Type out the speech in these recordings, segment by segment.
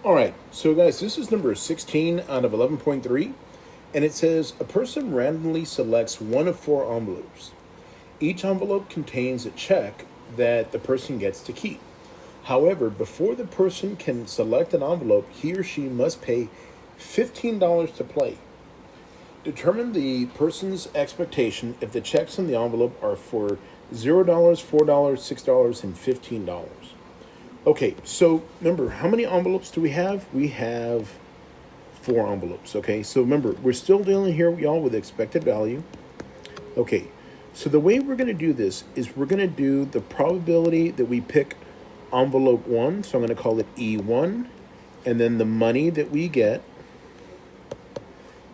All right, so guys, this is number 16 out of 11.3, and it says a person randomly selects one of four envelopes. Each envelope contains a check that the person gets to keep. However, before the person can select an envelope, he or she must pay $15 to play. Determine the person's expectation if the checks in the envelope are for $0, $4, $6, and $15. Okay, so remember, how many envelopes do we have? We have four envelopes, okay? So remember, we're still dealing here, y'all, with expected value. Okay, so the way we're going to do this is we're going to do the probability that we pick envelope 1, so I'm going to call it E1, and then the money that we get,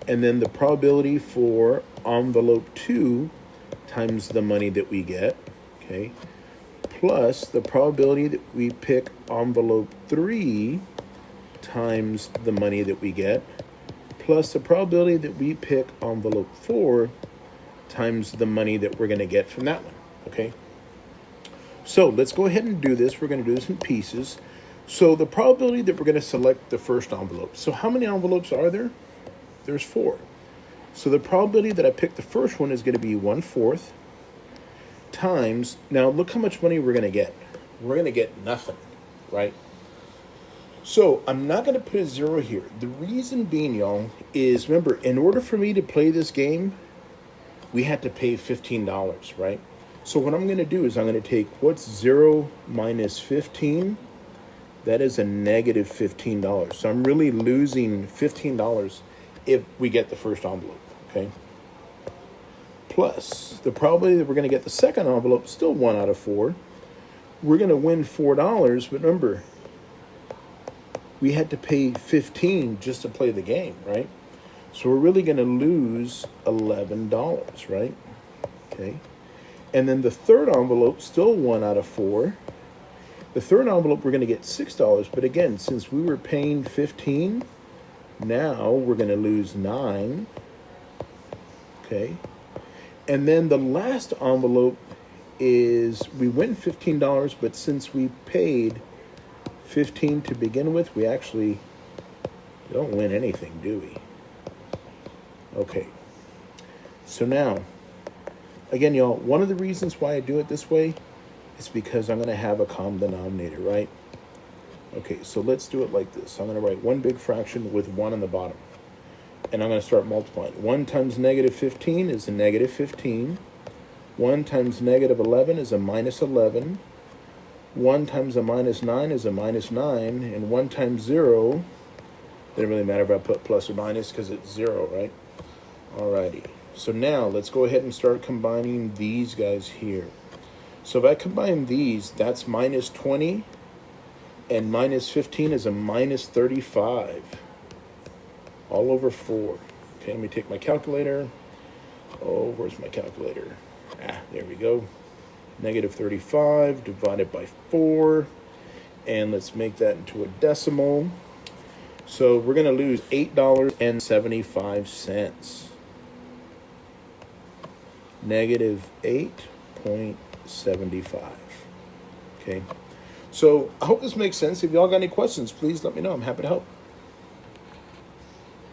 and then the probability for envelope 2 times the money that we get, okay? Plus the probability that we pick envelope 3 times the money that we get, plus the probability that we pick envelope 4 times the money that we're going to get from that one, okay? So let's go ahead and do this. We're going to do this in pieces. So the probability that we're going to select the first envelope. So how many envelopes are there? There's 4. So the probability that I pick the first one is going to be 1/4 times, now look how much money we're going to get. We're going to get nothing, right? So I'm not going to put a 0 here. The reason being, y'all, is remember, in order for me to play this game, we had to pay $15, right? So what I'm going to do is I'm going to take, what's 0 minus 15? That is a negative $15. So I'm really losing $15 if we get the first envelope, okay? Plus, the probability that we're going to get the second envelope, still 1 out of 4. We're going to win $4, but remember, we had to pay $15 just to play the game, right? So we're really going to lose $11, right? Okay. And then the third envelope, still 1 out of 4. The third envelope, we're going to get $6, but again, since we were paying $15, now we're going to lose $9, okay? And then the last envelope is, we win $15, but since we paid $15 to begin with, we actually don't win anything, do we? Okay. So now, again, y'all, one of the reasons why I do it this way is because I'm going to have a common denominator, right? Okay, so let's do it like this. I'm going to write one big fraction with 1 on the bottom. And I'm going to start multiplying. 1 times negative 15 is a negative 15. 1 times negative 11 is a minus 11. 1 times a minus 9 is a minus 9. And 1 times 0, doesn't really matter if I put plus or minus because it's 0, right? Alrighty. So now let's go ahead and start combining these guys here. So if I combine these, that's minus 20. And minus 15 is a minus 35. All over 4. Okay, let me take my calculator. Oh, where's my calculator? There we go. Negative 35 divided by 4. And let's make that into a decimal. So we're going to lose $8.75. Negative 8.75. Okay. So I hope this makes sense. If y'all got any questions, please let me know. I'm happy to help.